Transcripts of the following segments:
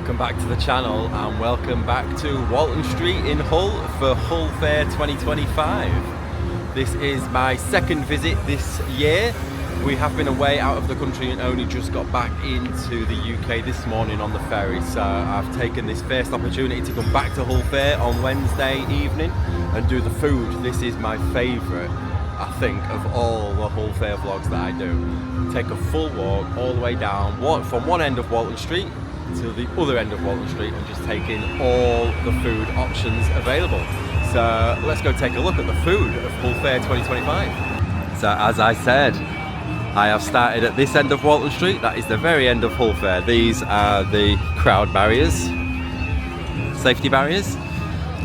Welcome back to the channel and welcome back to Walton Street in Hull for Hull Fair 2025. This is my second visit this year. We have been away out of the country and only just got back into the UK this morning on the ferry, so I've taken this first opportunity to come back to Hull Fair on Wednesday evening and do the food. This is my favourite, I think, of all the Hull Fair vlogs that I do. Take a full walk all the way down, walk from one end of Walton Street to the other end of Walton Street and just take in all the food options available. So let's go take a look at the food of Hull Fair 2025. So as I said, I have started at this end of Walton Street. That is the very end of Hull Fair. These are the crowd barriers, safety barriers,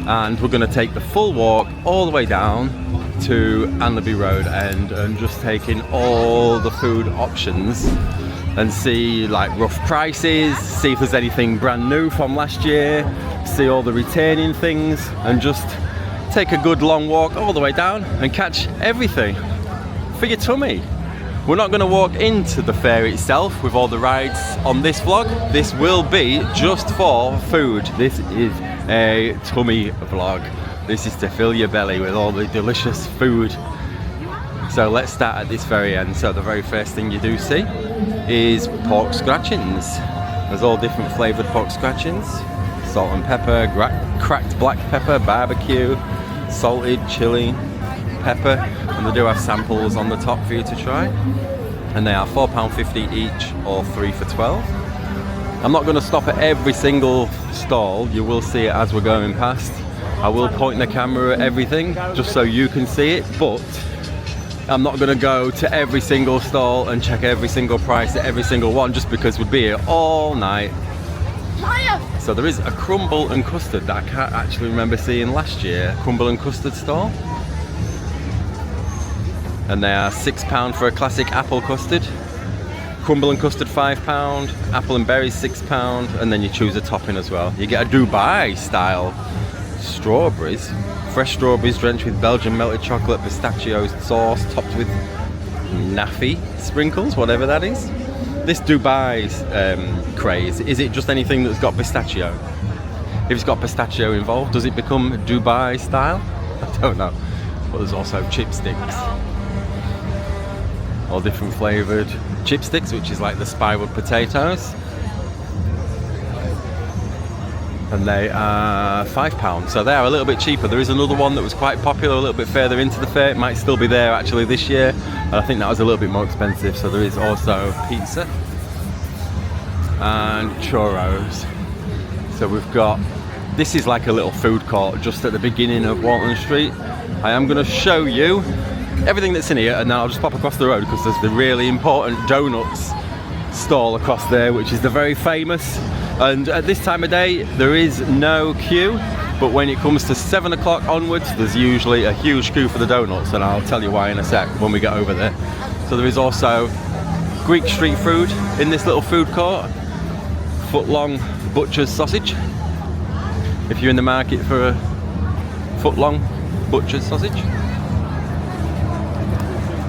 and we're going to take the full walk all the way down to Anlaby Road end and just take in all the food options and see like rough prices, see if there's anything brand new from last year, see all the returning things, and just take a good long walk all the way down and catch everything for your tummy. We're not going to walk into the fair itself with all the rides on this vlog. This will be just for food. This is a tummy vlog. This is to fill your belly with all the delicious food. So let's start at this very end. So the very first thing you do see is pork scratchings. There's all different flavoured pork scratchings. Salt and pepper, cracked black pepper, barbecue, salted chili, pepper, and they do have samples on the top for you to try. And they are £4.50 each or 3 for £12. I'm not going to stop at every single stall. You will see it as we're going past. I will point the camera at everything just so you can see it, but I'm not going to go to every single stall and check every single price at every single one just because we'd be here all night. So there is a crumble and custard that I can't actually remember seeing last year, crumble and custard stall. And they are £6 for a classic apple custard. Crumble and custard £5, apple and berries £6, and then you choose a topping as well. You get a Dubai style strawberries, fresh strawberries drenched with Belgian melted chocolate pistachio sauce topped with naffy sprinkles, whatever that is. This Dubai craze, is it just anything that's got pistachio? If it's got pistachio involved, does it become Dubai style? I don't know. But there's also chipsticks. All different flavoured chipsticks, which is like the spiraled potatoes. And they are £5, so they are a little bit cheaper. There is another one that was quite popular a little bit further into the fair. It might still be there actually this year, and I think that was a little bit more expensive. So there is also pizza and churros. So we've got, this is like a little food court just at the beginning of Walton Street. I am going to show you everything that's in here, and then I'll just pop across the road because there's the really important donuts stall across there, which is the very famous. And at this time of day there is no queue, but when it comes to 7 o'clock onwards there's usually a huge queue for the donuts, and I'll tell you why in a sec when we get over there. So there is also Greek street food in this little food court. Foot-long butcher's sausage, if you're in the market for a foot-long butcher's sausage.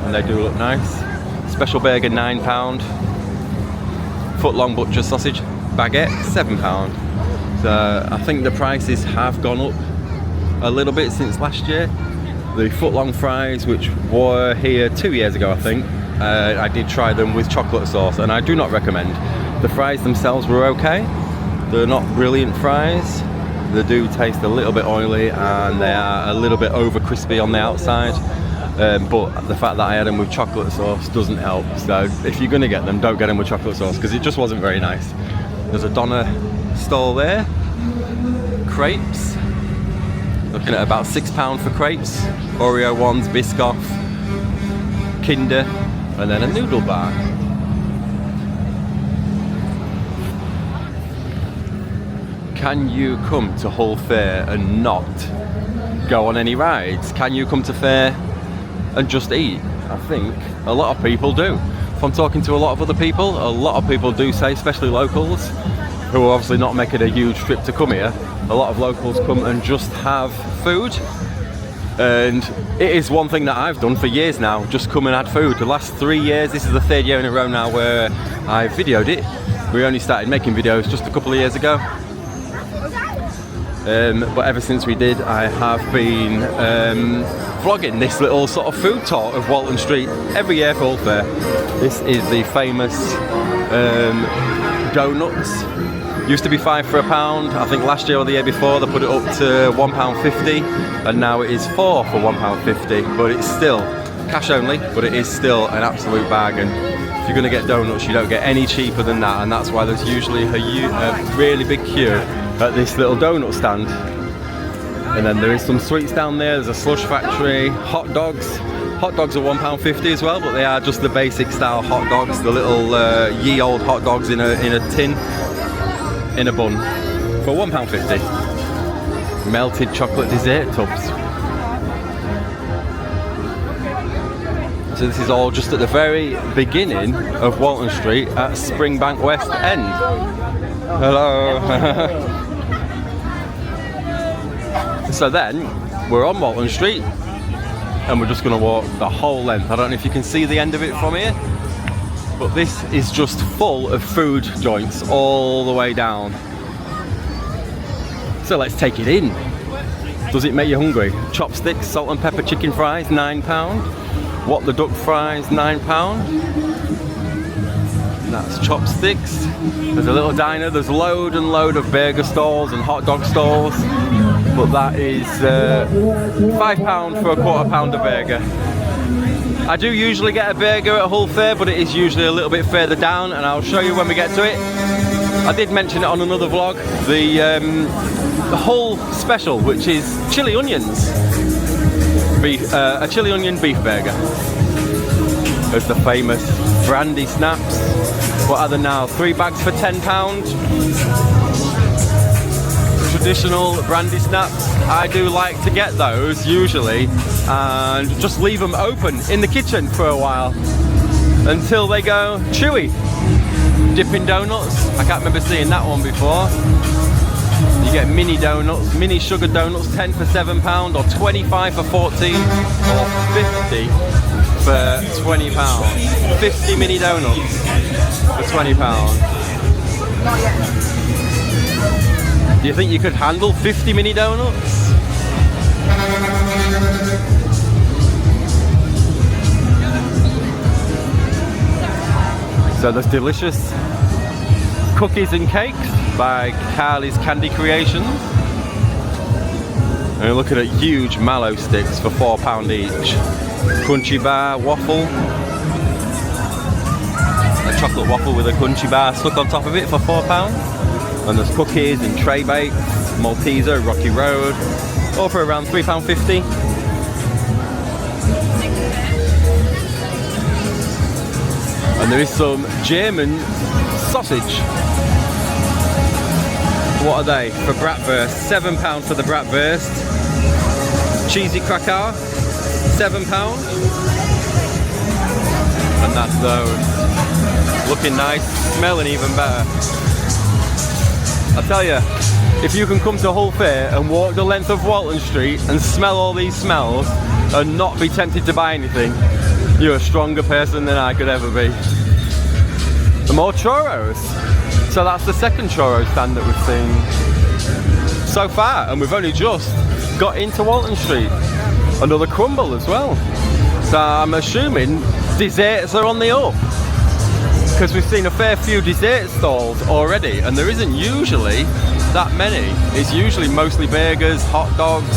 And they do look nice. Special burger £9, foot-long butcher's sausage baguette £7. So I think the prices have gone up a little bit since last year. The foot-long fries, which were here 2 years ago I think, I did try them with chocolate sauce and I do not recommend. The fries themselves were okay. They're not brilliant fries. They do taste a little bit oily and they are a little bit over crispy on the outside. But the fact that I had them with chocolate sauce doesn't help. So if you're going to get them, don't get them with chocolate sauce because it just wasn't very nice. There's a doner stall there. Crepes. Looking at about £6 for crepes. Oreo ones, Biscoff, Kinder, and then a noodle bar. Can you come to Hull Fair and not go on any rides? Can you come to fair and just eat? I think a lot of people do. If I'm talking to a lot of other people, a lot of people do say, especially locals, who are obviously not making a huge trip to come here, a lot of locals come and just have food. And it is one thing that I've done for years now, just come and had food. The last 3 years, this is the 3rd year in a row now where I videoed it, We only started making videos just a couple of years ago. But ever since we did, I have been vlogging this little sort of food tour of Walton Street every year for Hull Fair. This is the famous donuts. Used to be £5 for £1. I think last year or the year before they put it up to £1.50, and now it is £4 for £1.50. But it's still cash only, but it is still an absolute bargain. If you're going to get donuts, you don't get any cheaper than that, and that's why there's usually a really big queue at this little donut stand. And then there is some sweets down there. There's a slush factory, hot dogs. Hot dogs are £1.50 as well, but they are just the basic style hot dogs, the little ye old hot dogs in a tin, in a bun, for £1.50. Melted chocolate dessert tubs. So this is all just at the very beginning of Walton Street at Springbank West End. Hello. So then we're on Walton Street and we're just going to walk the whole length. I don't know if you can see the end of it from here, but this is just full of food joints all the way down. So let's take it in. Does it make you hungry? Chopsticks, salt and pepper chicken fries, £9. What the duck fries, £9. That's chopsticks. There's a little diner. There's load and load of burger stalls and hot dog stalls. But that is £5 for a £1/4 pounder burger. I do usually get a burger at Hull Fair, but it is usually a little bit further down, and I'll show you when we get to it. I did mention it on another vlog, the Hull special, which is chili onions. A chili onion beef burger. There's the famous brandy snaps. What are they now? 3 bags for £10. Traditional brandy snaps. I do like to get those usually and just leave them open in the kitchen for a while until they go chewy. Dipping donuts. I can't remember seeing that one before. You get mini donuts, mini sugar donuts, 10 for £7, or 25 for 14, or 50 for £20. 50 mini donuts for £20. Do you think you could handle 50 mini donuts? So there's delicious cookies and cakes by Carly's Candy Creations. And look at it, huge mallow sticks for £4 each. Crunchy bar waffle. A chocolate waffle with a crunchy bar stuck on top of it for £4. And there's cookies and tray bakes, Malteser, Rocky Road, all for around £3.50. And there is some German sausage. What are they? For bratwurst, £7 for the bratwurst. Cheesy cracker, £7. And that's those. Looking nice, smelling even better. I tell you, if you can come to Hull Fair and walk the length of Walton Street and smell all these smells and not be tempted to buy anything, you're a stronger person than I could ever be. And more churros. So that's the second churro stand that we've seen so far, and we've only just got into Walton Street. Another crumble as well. So I'm assuming desserts are on the up, because we've seen a fair few dessert stalls already, and there isn't usually that many. It's usually mostly burgers, hot dogs,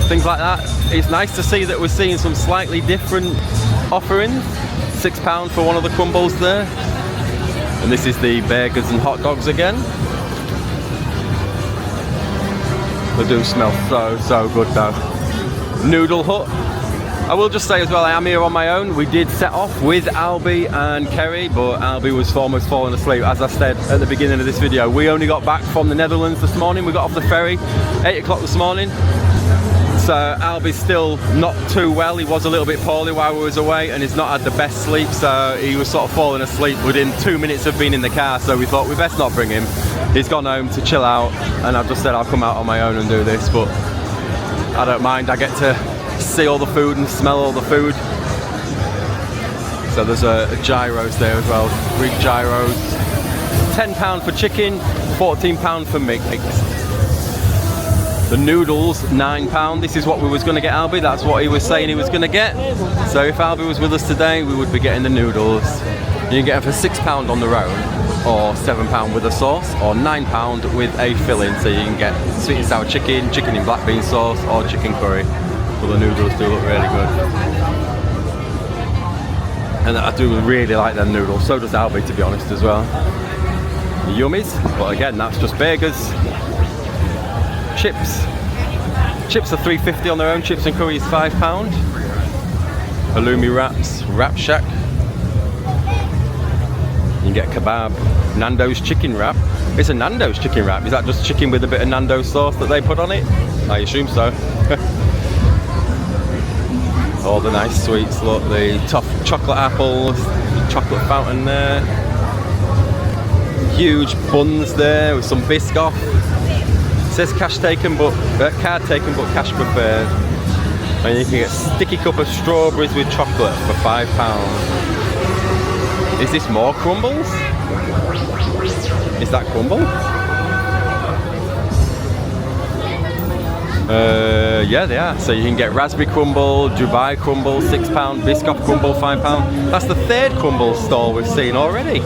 things like that. It's nice to see that we're seeing some slightly different offerings. £6 for one of the crumbles there. And this is the burgers and hot dogs again. They do smell so good though. Noodle Hut. I will just say as well, I am here on my own. We did set off with Albie and Kerry, but Albie was almost falling asleep. As I said at the beginning of this video, we only got back from the Netherlands this morning. We got off the ferry 8 o'clock this morning. So Albie's still not too well. He was a little bit poorly while we was away, and he's not had the best sleep, so he was sort of falling asleep within 2 minutes of being in the car, so we thought we best not bring him. He's gone home to chill out, and I've just said I'll come out on my own and do this, but I don't mind. I get to see all the food and smell all the food. So there's a gyros there as well, Greek gyros. £10 for chicken, £14 for mix. The noodles, £9. This is what we was going to get Albie. That's what he was saying he was going to get. So if Albie was with us today, we would be getting the noodles. You can get them for £6 on their own, or £7 with a sauce, or £9 with a filling. So you can get sweet and sour chicken, chicken in black bean sauce, or chicken curry. But the noodles do look really good. And I do really like them noodles. So does Albie, to be honest, as well. Yummies. But again, that's just burgers. Chips are £3.50 on their own. Chips and curry is £5. Halloumi wraps, Wrap Shack. You can get kebab, Nando's chicken wrap. It's a Nando's chicken wrap. Is that just chicken with a bit of Nando's sauce that they put on it? I assume so. All the nice sweets. Look, the tough chocolate apples, chocolate fountain there. Huge buns there with some Biscoff. It says cash taken, but card taken, but cash preferred. And you can get sticky cup of strawberries with chocolate for £5. Is this more crumbles? Is that crumble? Yeah, they are. So you can get raspberry crumble, Dubai crumble, £6, Biscoff crumble, £5. That's the third crumble stall we've seen already.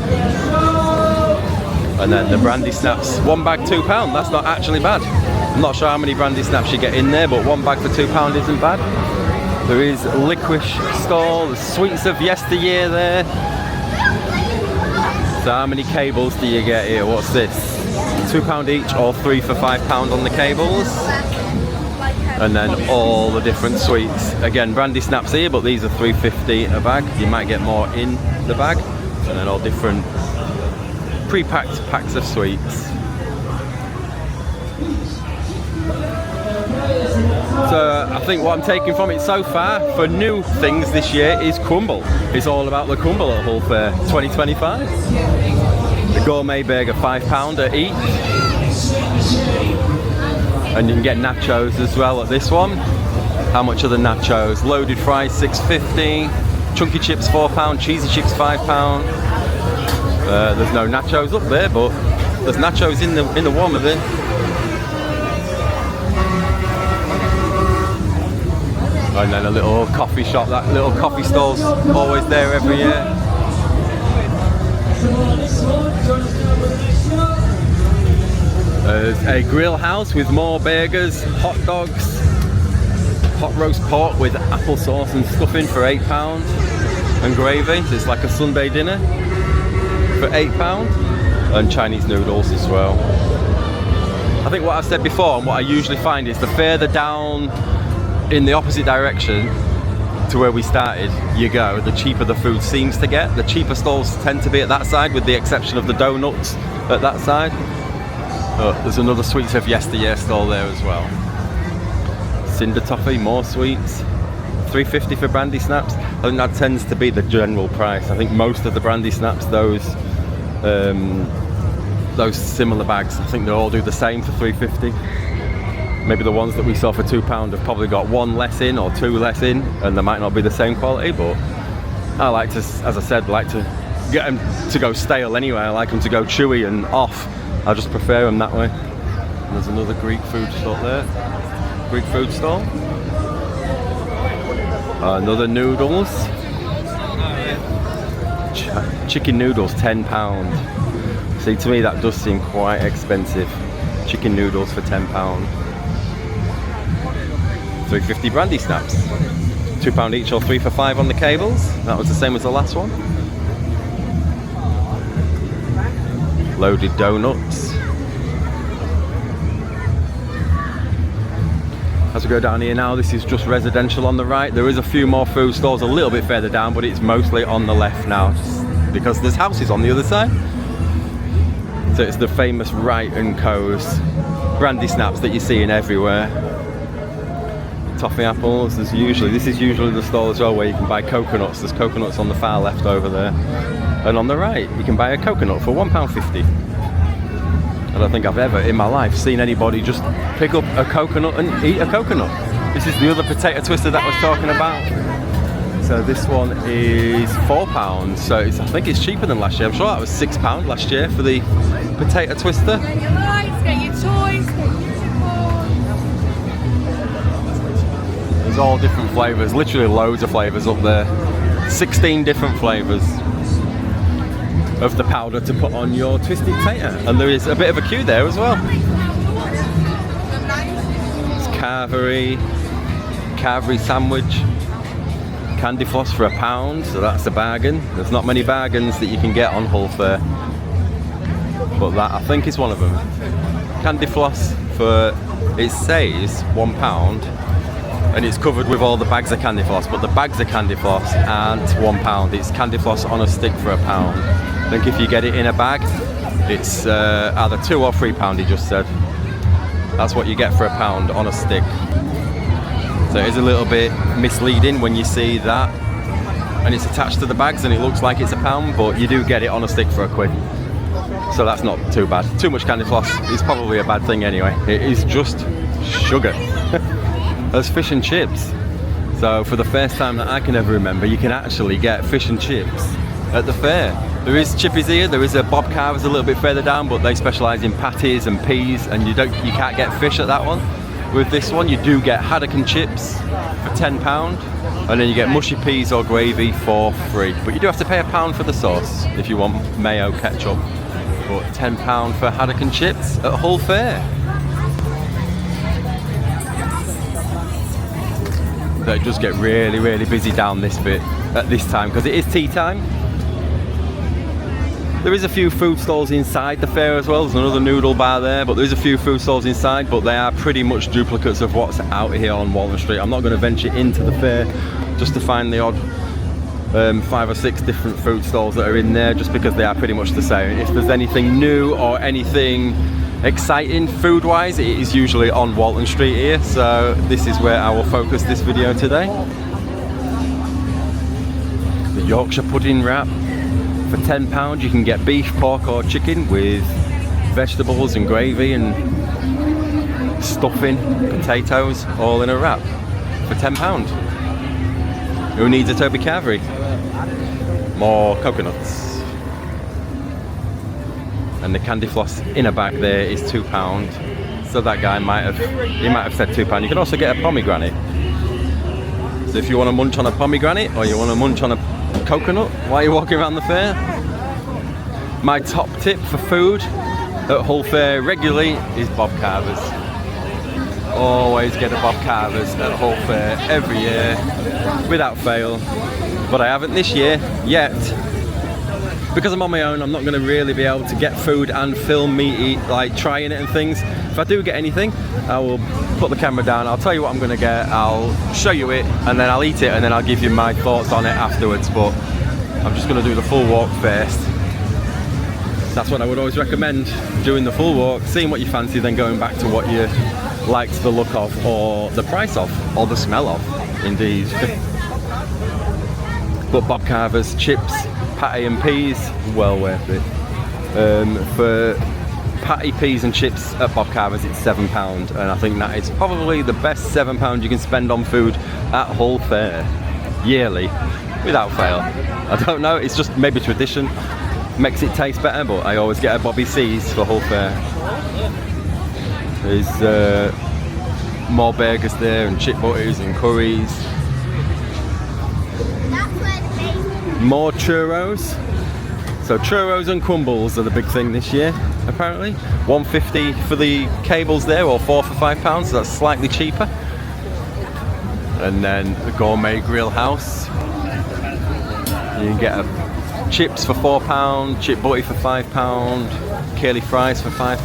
And then the brandy snaps, one bag £2. That's not actually bad. I'm not sure how many brandy snaps you get in there, but one bag for £2 isn't bad. There is licorice stall, the sweets of yesteryear there. So how many cables do you get here? What's this? £2 each, or 3 for £5 on the cables. And then all the different sweets. Again, brandy snaps here, but these are £3.50 a bag. You might get more in the bag. And then all different pre-packed packs of sweets. So I think what I'm taking from it so far for new things this year is crumble. It's all about the crumble at Hull Fair 2025. The gourmet burger, £5 at each. And you can get nachos as well at this one. How much are the nachos? Loaded fries, £6.50. Chunky chips, £4. Cheesy chips, £5. There's no nachos up there, but there's nachos in the warmer there. And then a little coffee shop. That little coffee stall's always there every year. There's a grill house with more burgers, hot dogs, hot roast pork with applesauce and stuffing for £8, and gravy. So it's like a Sunday dinner for £8, and Chinese noodles as well. I think what I've said before, and what I usually find, is the further down in the opposite direction to where we started you go, the cheaper the food seems to get. The cheaper stalls tend to be at that side, with the exception of the donuts at that side. There's another sweets of yesteryear stall there as well. Cinder toffee, more sweets. £3.50 for brandy snaps. I think that tends to be the general price. I think most of the brandy snaps, those similar bags, I think they all do the same for £3.50. Maybe the ones that we saw for £2 have probably got one less in or two less in, and they might not be the same quality, but I like to, as I said, like to get them to go stale anyway. I like them to go chewy and off. I just prefer them that way. And there's another Greek food stall there. Greek food stall. Another noodles. Chicken noodles, £10. See, to me that does seem quite expensive. Chicken noodles for £10. £3.50 brandy snaps. £2 each, or 3 for £5 on the cables. That was the same as the last one. Loaded donuts. As we go down here now, this is just residential on the right. There is a few more food stalls a little bit further down, but it's mostly on the left now, just because there's houses on the other side. So it's the famous Wright & Co.'s brandy snaps that you're seeing everywhere. Toffee apples, this is usually the stall as well where you can buy coconuts. There's coconuts on the far left over there. And on the right, you can buy a coconut for £1.50. I don't think I've ever in my life seen anybody just pick up a coconut and eat a coconut. This is the other potato twister that I was talking about. So this one is £4, so I think it's cheaper than last year. I'm sure that was £6 last year for the potato twister. Get your lights, get your toys, get your There's all different flavours, literally loads of flavours up there. 16 different flavours of the powder to put on your twisted potato. And there is a bit of a queue there as well. It's carvery sandwich. Candy floss for £1, so that's a bargain. There's not many bargains that you can get on Hull Fair, but that I think is one of them. Candy floss for, it says £1, and it's covered with all the bags of candy floss, but the bags of candy floss aren't £1. It's candy floss on a stick for £1. I think if you get it in a bag, it's either £2 or £3, he just said. That's what you get for £1 on a stick. So it is a little bit misleading when you see that and it's attached to the bags and it looks like it's £1, but you do get it on a stick for £1. So that's not too bad. Too much candy floss is probably a bad thing anyway. It is just sugar. There's fish and chips. So for the first time that I can ever remember, you can actually get fish and chips at the fair. There is chippies here, there is a Bob Carver's a little bit further down, but they specialise in patties and peas, and you can't get fish at that one. With this one you do get haddock and chips for £10, and then you get mushy peas or gravy for free. But you do have to pay £1 for the sauce if you want mayo, ketchup. But £10 for haddock and chips at Hull Fair. So it does get really, really busy down this bit at this time because it is tea time. There is a few food stalls inside the fair as well. There's another noodle bar there, but there's a few food stalls inside, but they are pretty much duplicates of what's out here on Walton Street. I'm not going to venture into the fair just to find the odd 5 or 6 different food stalls that are in there, just because they are pretty much the same. If there's anything new or anything exciting food-wise, it is usually on Walton Street here, so this is where I will focus this video today. The Yorkshire pudding wrap. For £10 you can get beef, pork or chicken with vegetables and gravy and stuffing, potatoes, all in a wrap for £10. Who needs a Toby Carvery? More coconuts. And the candy floss in a bag there is £2. So that guy might have said £2. You can also get a pomegranate. So if you want to munch on a pomegranate or you want to munch on a coconut while you're walking around the fair. My top tip for food at Hull Fair regularly is Bob Carver's. Always get a Bob Carver's at Hull Fair every year without fail, but I haven't this year yet because I'm on my own. I'm not going to really be able to get food and film me eat, like trying it and things. If I do get anything, I will put the camera down, I'll tell you what I'm going to get, I'll show you it, and then I'll eat it, and then I'll give you my thoughts on it afterwards. But I'm just going to do the full walk first. That's what I would always recommend, doing the full walk, seeing what you fancy, then going back to what you liked the look of, or the price of, or the smell of, indeed. But Bob Carver's chips, patty and peas, well worth it. For patty, peas and chips at Bob Carver's it's £7, and I think that is probably the best £7 you can spend on food at Hull Fair yearly, without fail. I don't know, it's just maybe tradition, makes it taste better, but I always get a Bobby C's for Hull Fair. There's more burgers there, and chip butters and curries. More churros. So churros and crumbles are the big thing this year, apparently. £1.50 for the cables there, or 4 for £5, so that's slightly cheaper. And then the gourmet grill house. You can get chips for £4, chip butty for £5, curly fries for £5.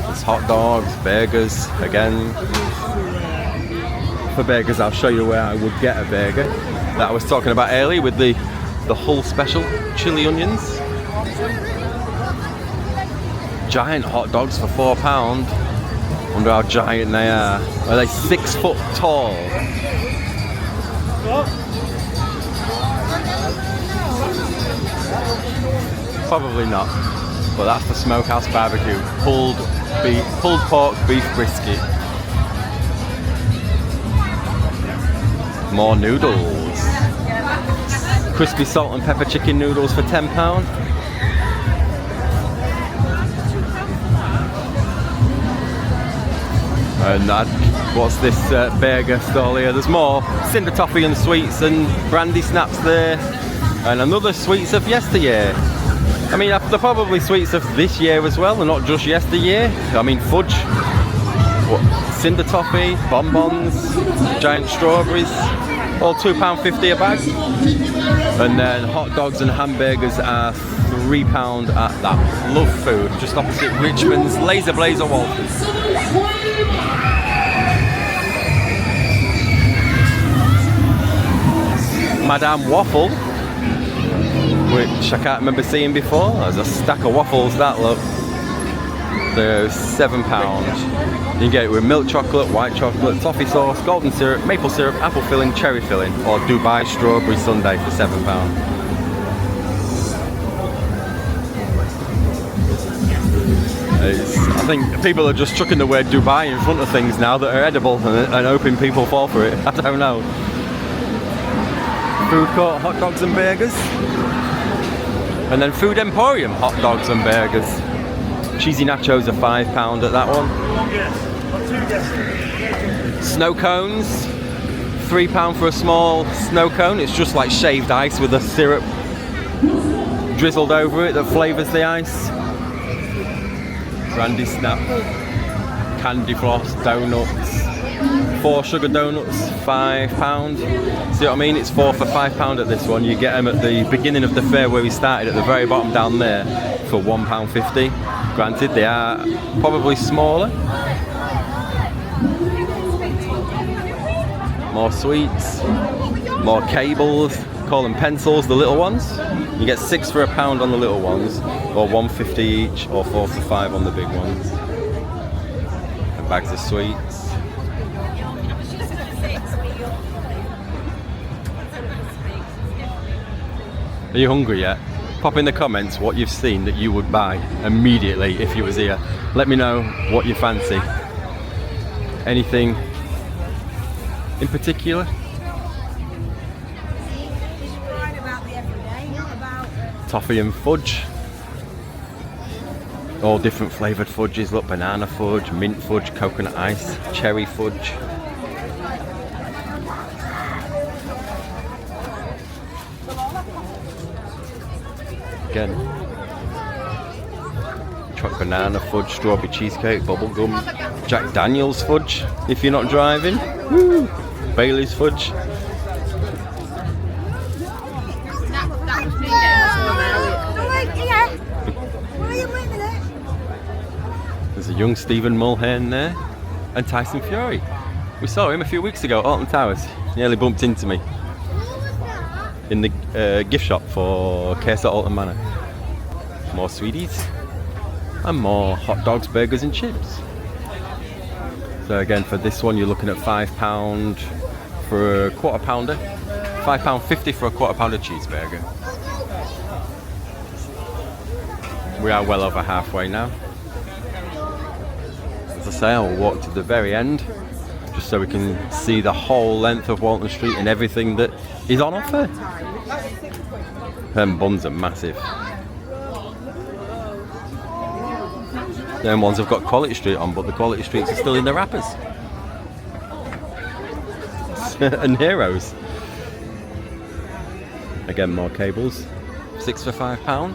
There's hot dogs, burgers, again. For burgers, I'll show you where I would get a burger that I was talking about earlier with the Hull special chili onions. Giant hot dogs for £4. Wonder how giant they are. Are they 6 foot tall? Probably not. But that's the Smokehouse Barbecue. Pulled pork beef brisket. More noodles. Crispy salt and pepper chicken noodles for £10. And what's this burger stall here? There's more cinder toffee and sweets and brandy snaps there. And another sweets of yesteryear. I mean, they're probably sweets of this year as well, and not just yesteryear. I mean, fudge, cinder toffee, bonbons, giant strawberries, all £2.50 a bag. And then hot dogs and hamburgers are £3 at that Love Food, just opposite Richmond's Laser Blazer Walton. Madame Waffle, which I can't remember seeing before. There's a stack of waffles, that look. They're £7. You can get it with milk chocolate, white chocolate, toffee sauce, golden syrup, maple syrup, apple filling, cherry filling, or Dubai strawberry sundae for £7. I think people are just chucking the word Dubai in front of things now that are edible and hoping people fall for it. I don't know. Food court hot dogs and burgers. And then Food Emporium hot dogs and burgers. Cheesy nachos are £5 at that one. Snow cones, £3 for a small snow cone. It's just like shaved ice with a syrup drizzled over it that flavours the ice. Brandy snap, candy floss, donuts. 4 sugar donuts, £5. See what I mean? It's 4 for £5 at this one. You get them at the beginning of the fair where we started, at the very bottom down there, for £1.50. Granted, they are probably smaller. More sweets, more cables, call them pencils, the little ones. You get 6 for £1 on the little ones, or £1.50 each, or 4 for £5 on the big ones. And bags of sweets. Are you hungry yet? Pop in the comments what you've seen that you would buy immediately if you was here. Let me know what you fancy. Anything in particular? Toffee and fudge. All different flavoured fudges. Look, banana fudge, mint fudge, coconut ice, cherry fudge. Again, chocolate banana fudge, strawberry cheesecake, bubblegum, Jack Daniel's fudge if you're not driving. Woo! Bailey's fudge. There's a young Stephen Mulhern there, and Tyson Fury. We saw him a few weeks ago at Alton Towers. He nearly bumped into me in the gift shop for KS at Alton Manor. More sweeties and more hot dogs, burgers and chips. So again, for this one you're looking at £5 for a quarter pounder, £5.50 for a quarter pounder cheeseburger. We are well over halfway now. As I say, I'll walk to the very end just so we can see the whole length of Walton Street and everything that is on offer. Them buns are massive. Them ones have got Quality Street on, but the Quality Streets are still in the wrappers. And Heroes. Again, more cables. 6 for £5.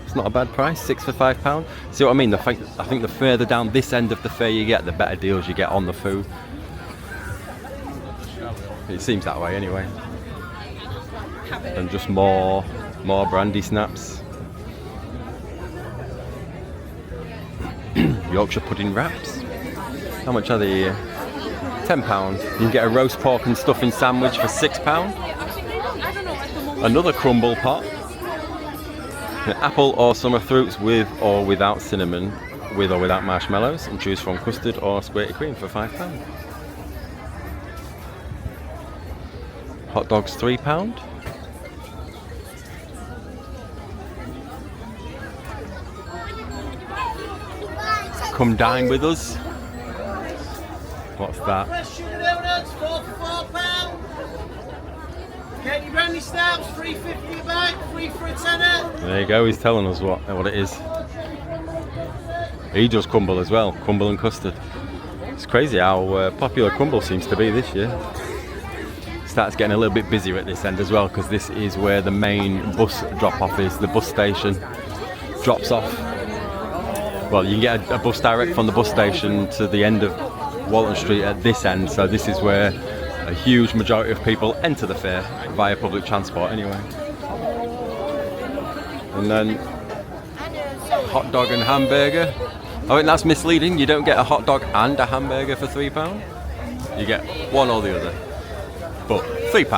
It's not a bad price, 6 for £5. See what I mean? I think the further down this end of the fair you get, the better deals you get on the food. It seems that way anyway. And just more brandy snaps. Yorkshire pudding wraps. How much are they here? £10. You can get a roast pork and stuffing sandwich for £6. Another crumble pot. Apple or summer fruits with or without cinnamon, with or without marshmallows, and choose from custard or squirty cream for £5. Hot dogs £3. Come dine with us. What's that? Get your brandy snouts, 3.50 a bag, 3 for a tenner. There you go, he's telling us what it is. He does crumble as well, crumble and custard. It's crazy how popular crumble seems to be this year. Starts getting a little bit busier at this end as well, because this is where the main bus drop off is. The bus station drops off. Well, you can get a bus direct from the bus station to the end of Walton Street at this end, so this is where a huge majority of people enter the fair via public transport anyway. And then hot dog and hamburger. I think that's misleading. You don't get a hot dog and a hamburger for £3. You get one or the other. But £3.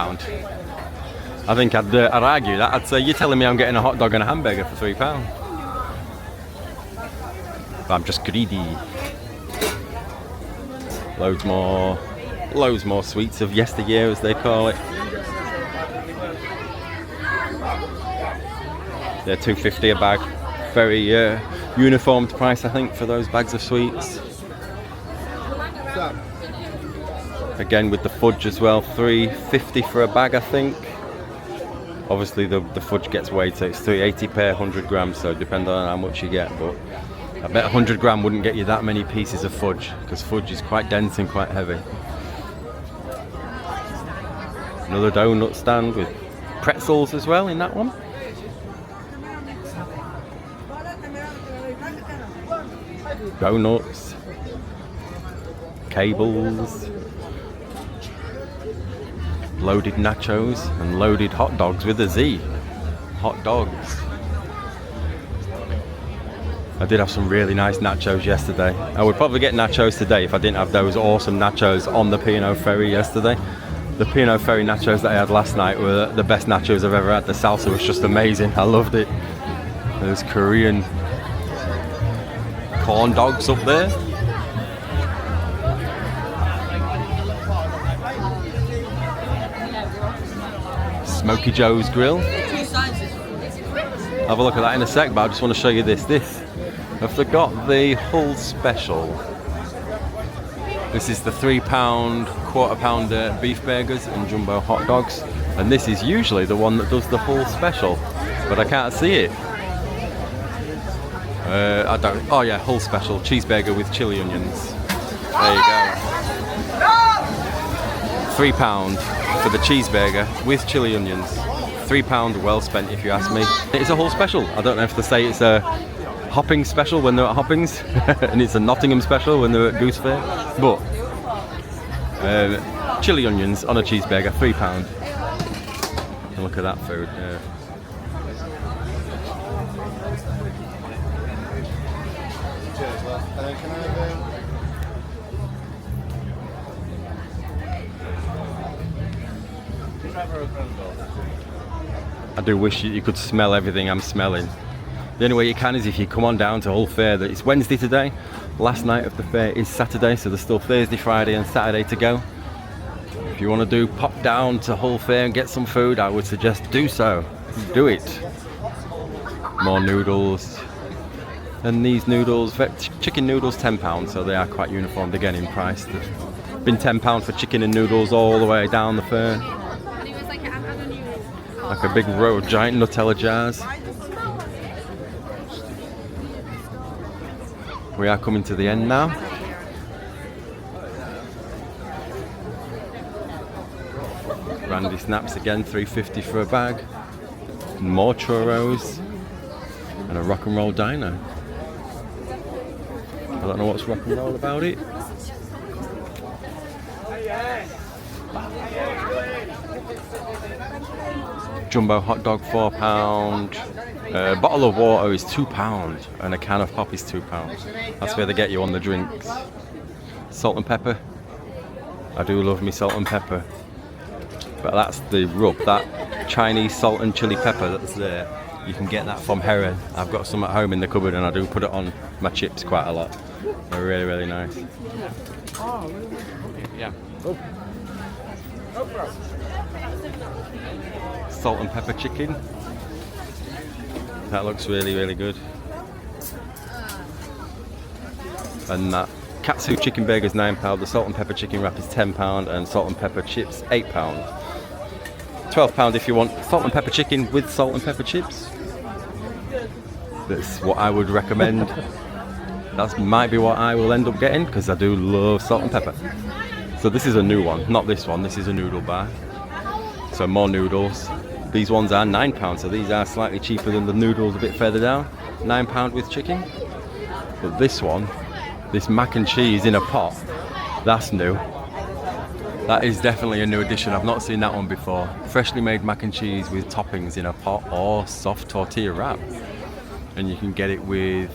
I think I'd argue that. I'd say you're telling me I'm getting a hot dog and a hamburger for £3. But I'm just greedy. Loads more sweets of yesteryear, as they call it. They're £2.50 a bag. Very uniformed price, I think, for those bags of sweets. Again with the fudge as well, £3.50 for a bag, I think. Obviously the fudge gets weighed, so it's £3.80 per 100 grams, so depending on how much you get. But I bet 100 gram wouldn't get you that many pieces of fudge, because fudge is quite dense and quite heavy. Another donut stand with pretzels as well in that one. Donuts, cables, loaded nachos and loaded hot dogs with a Z. Hot dogs. I did have some really nice nachos yesterday. I would probably get nachos today if I didn't have those awesome nachos on the P&O Ferry yesterday. The P&O Ferry nachos that I had last night were the best nachos I've ever had. The salsa was just amazing. I loved it. There's Korean corn dogs up there. Smoky Joe's Grill. Have a look at that in a sec, but I just want to show you this. I forgot the Hull Special. This is the £3 quarter pounder beef burgers and jumbo hot dogs, and this is usually the one that does the Hull Special, but I can't see it. Oh yeah, Hull Special cheeseburger with chili onions. There you go. £3 for the cheeseburger with chili onions. £3 well spent, if you ask me. It's a Hull Special. I don't know if they say it's a Hopping Special when they're at Hoppings and it's a Nottingham Special when they're at Goose Fair, but chili onions on a cheeseburger, £3. And look at that food. I do wish you could smell everything I'm smelling. The only way you can is if you come on down to Hull Fair. It's Wednesday today. Last night of the fair is Saturday, so there's still Thursday, Friday and Saturday to go. If you want to pop down to Hull Fair and get some food, I would suggest do so. Do it. More noodles. And these noodles, chicken noodles, £10, so they are quite uniformed again in price. There's been £10 for chicken and noodles all the way down the fair. Like a big row of giant Nutella jars. We are coming to the end now. Randy Snaps again, £3.50 for a bag. More churros. And a rock and roll diner. I don't know what's rock and roll about it. Jumbo hot dog, £4. A bottle of water is £2 and a can of pop is £2. That's where they get you on the drinks. Salt and pepper. I do love me salt and pepper. But that's the rub, that Chinese salt and chili pepper that's there. You can get that from Heron. I've got some at home in the cupboard and I do put it on my chips quite a lot. They're really, really nice. Yeah. Salt and pepper chicken. That looks really, really good. And that katsu chicken burger is £9. The salt and pepper chicken wrap is £10, and salt and pepper chips £8. £12 if you want salt and pepper chicken with salt and pepper chips. That's what I would recommend. That might be what I will end up getting because I do love salt and pepper. So this is a new one, not this one. This is a noodle bar. So more noodles. These ones are £9, so these are slightly cheaper than the noodles a bit further down. £9 with chicken. But this one, this mac and cheese in a pot, that's new. That is definitely a new addition. I've not seen that one before. Freshly made mac and cheese with toppings in a pot or soft tortilla wrap. And you can get it with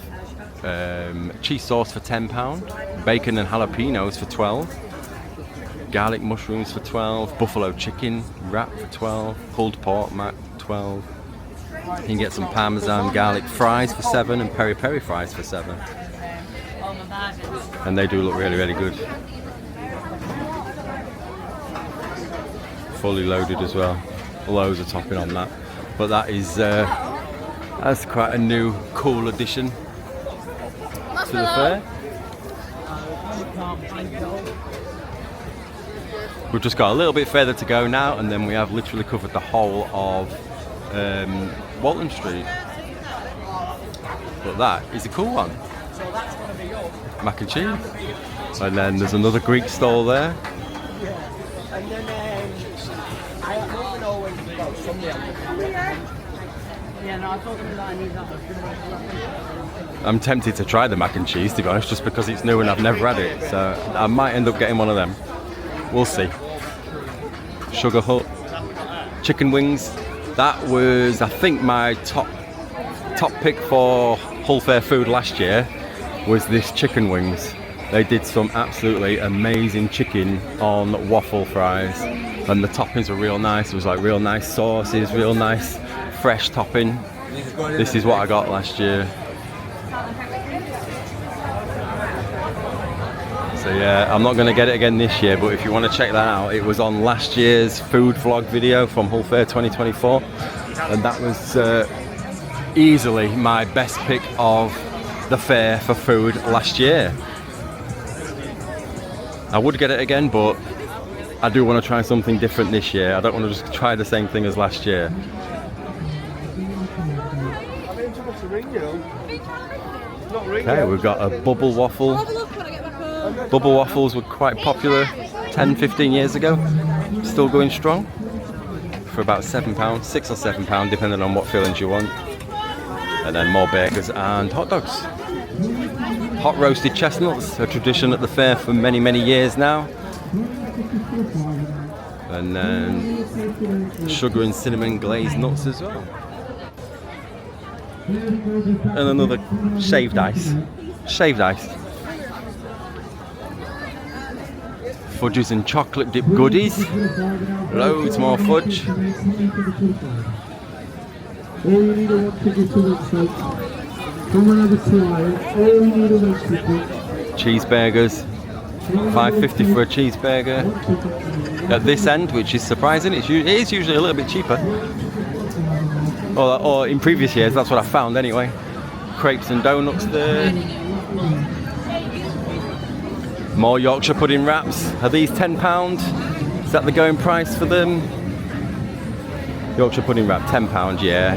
cheese sauce for £10, bacon and jalapenos for £12, garlic mushrooms for £12, buffalo chicken wrap for £12, pulled pork mac £12. You can get some parmesan garlic fries for £7 and peri peri fries for £7. And they do look really, really good. Fully loaded as well. Loads of topping on that. But that is that's quite a new, cool addition to the fair. We've just got a little bit further to go now, and then we have literally covered the whole of Walton Street. But that is a cool one. Mac and cheese. And then there's another Greek stall there. I'm tempted to try the mac and cheese, to be honest, just because it's new and I've never had it. So I might end up getting one of them. We'll see. Sugar Hut. Chicken wings. That was, I think, my top pick for Hull Fair food last year was this chicken wings. They did some absolutely amazing chicken on waffle fries, and the toppings were real nice. It was like real nice sauces, real nice fresh topping. This is what I got last year. So yeah, I'm not going to get it again this year, but if you want to check that out, it was on last year's food vlog video from Hull Fair 2024, and that was easily my best pick of the fair for food last year. I would get it again, but I do want to try something different this year. I don't want to just try the same thing as last year. Okay, we've got a bubble waffle. Bubble waffles were quite popular 10-15 years ago. Still going strong for about £7, £6 or £7, depending on what fillings you want. And then more burgers and hot dogs. Hot roasted chestnuts, a tradition at the fair for many, many years now. And then sugar and cinnamon glazed nuts as well. And another shaved ice. Shaved ice. Fudges and chocolate dip goodies. Loads more fudge. Cheeseburgers. £5.50 for a cheeseburger. At this end, which is surprising, it is usually a little bit cheaper. Or in previous years, that's what I found anyway. Crepes and donuts there. More Yorkshire pudding wraps. Are these £10? Is that the going price for them? Yorkshire pudding wrap, £10, yeah.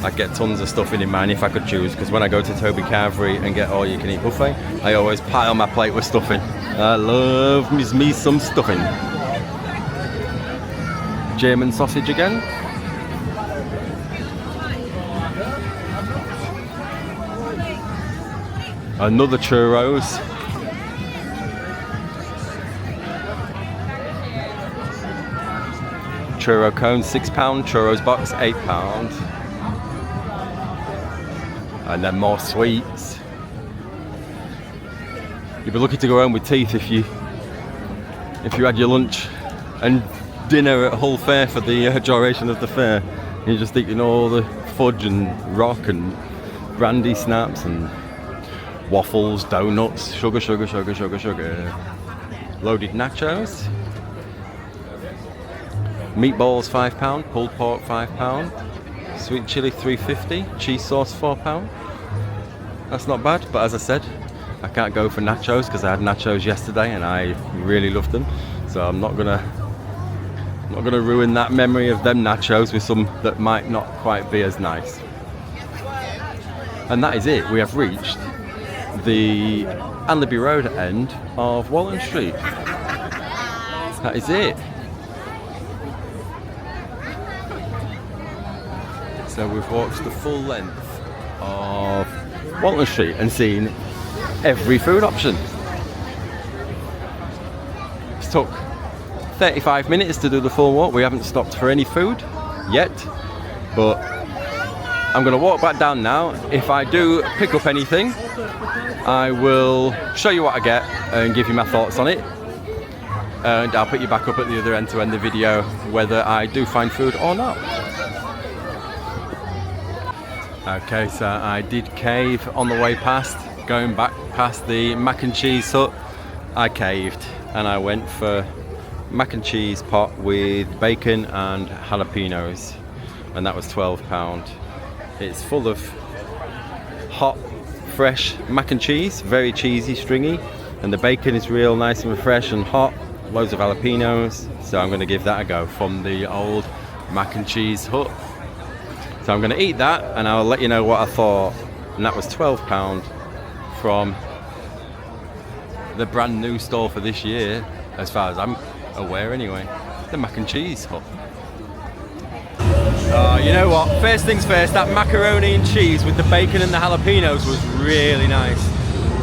I'd get tons of stuffing in mine if I could choose, because when I go to Toby Carvery and get all you can eat buffet, I always pile my plate with stuffing. I love me some stuffing. German sausage again. Another churros. Churro cone, £6. Churros box, £8. And then more sweets. You'd be lucky to go home with teeth if you had your lunch and dinner at Hull Fair for the duration of the fair. You're just eating all the fudge and rock and brandy snaps and waffles, donuts, sugar. Loaded nachos. Meatballs £5, pulled pork £5, sweet chilli £3.50, cheese sauce £4. That's not bad, but as I said, I can't go for nachos because I had nachos yesterday and I really loved them. So I'm not gonna ruin that memory of them nachos with some that might not quite be as nice. And that is it. We have reached the Anlaby Road end of Walton Street. That is it. So we've walked the full length of Walton Street and seen every food option. It's took 35 minutes to do the full walk. We haven't stopped for any food yet, but I'm going to walk back down now. If I do pick up anything, I will show you what I get and give you my thoughts on it, and I'll put you back up at the other end to end the video whether I do find food or not. Okay, so I did cave on the way past, going back past the mac and cheese hut. I caved and I went for mac and cheese pot with bacon and jalapenos, and that was £12. It's full of hot, fresh mac and cheese, very cheesy, stringy, and the bacon is real nice and fresh and hot, loads of jalapenos, so I'm going to give that a go from the old mac and cheese hut. So I'm going to eat that and I'll let you know what I thought, and that was £12 from the brand new store for this year, as far as I'm aware anyway, the mac and cheese hut. You know what, first things first, that macaroni and cheese with the bacon and the jalapenos was really nice.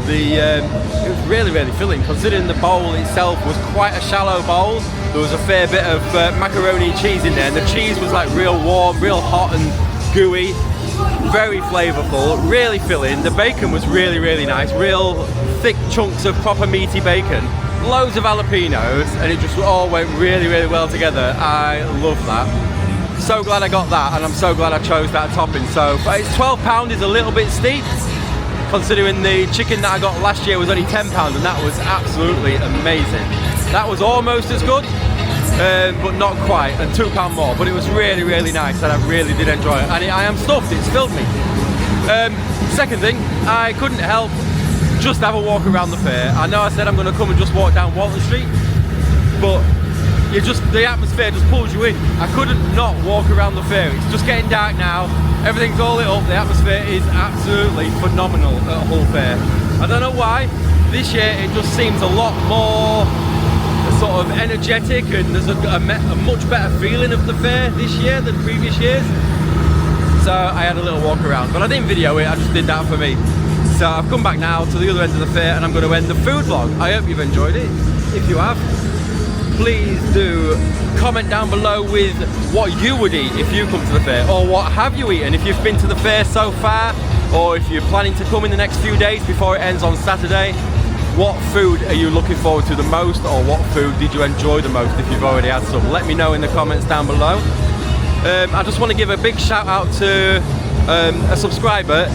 It was really filling, considering the bowl itself was quite a shallow bowl. There was a fair bit of macaroni and cheese in there, and the cheese was like real warm, real hot and gooey, very flavourful, really filling. The bacon was really nice, real thick chunks of proper meaty bacon, loads of jalapenos, and it just all went really well together. I love that. So glad I got that, and I'm so glad I chose that topping. So, but it's £12 is a little bit steep, considering the chicken that I got last year was only £10, and that was absolutely amazing. That was almost as good, but not quite, and £2 more. But it was really nice, and I really did enjoy it. And I am stuffed; it's filled me. Second thing, I couldn't help just have a walk around the fair. I know I said I'm going to come and just walk down Walton Street, but the atmosphere just pulls you in. I couldn't not walk around the fair. It's just getting dark now. Everything's all lit up. The atmosphere is absolutely phenomenal at Hull Fair. I don't know why. This year it just seems a lot more sort of energetic, and there's a much better feeling of the fair this year than previous years. So I had a little walk around, but I didn't video it. I just did that for me. So I've come back now to the other end of the fair, and I'm going to end the food vlog. I hope you've enjoyed it. If you have, please do comment down below with what you would eat if you come to the fair, or what have you eaten if you've been to the fair so far, or if you're planning to come in the next few days before it ends on Saturday. What food are you looking forward to the most, or what food did you enjoy the most if you've already had some? Let me know in the comments down below. I just want to give a big shout out to a subscriber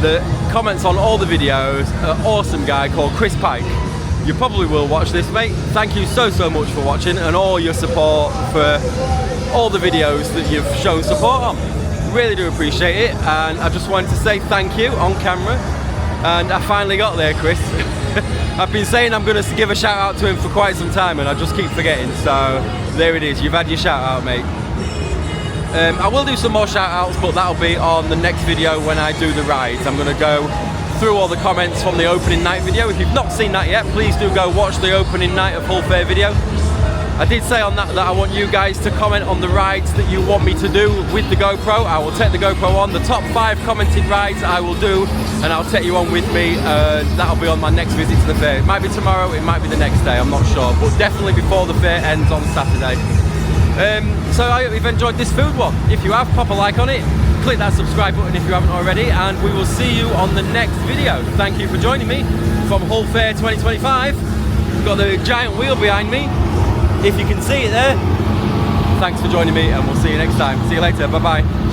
that comments on all the videos, an awesome guy called Chris Pike. You probably will watch this, mate. Thank you so much for watching, and all your support for all the videos that you've shown support on. Really do appreciate it, and I just wanted to say thank you on camera, and I finally got there, Chris. I've been saying I'm going to give a shout out to him for quite some time, and I just keep forgetting, so there it is. You've had your shout out, mate. I will do some more shout outs, but that'll be on the next video when I do the rides. I'm going to go through all the comments from the opening night video. If you've not seen that yet, please do go watch the opening night of Hull Fair video. I did say on that I want you guys to comment on the rides that you want me to do with the GoPro. I will take the GoPro on. The top 5 commented rides I will do, and I'll take you on with me. That'll be on my next visit to the fair. It might be tomorrow, it might be the next day, I'm not sure, but definitely before the fair ends on Saturday. So I hope you've enjoyed this food vlog. If you have, pop a like on it, click that subscribe button if you haven't already, and we will see you on the next video. Thank you for joining me from Hull Fair 2025. We've got the giant wheel behind me, if you can see it there. Thanks for joining me, and we'll see you next time. See you later, bye bye.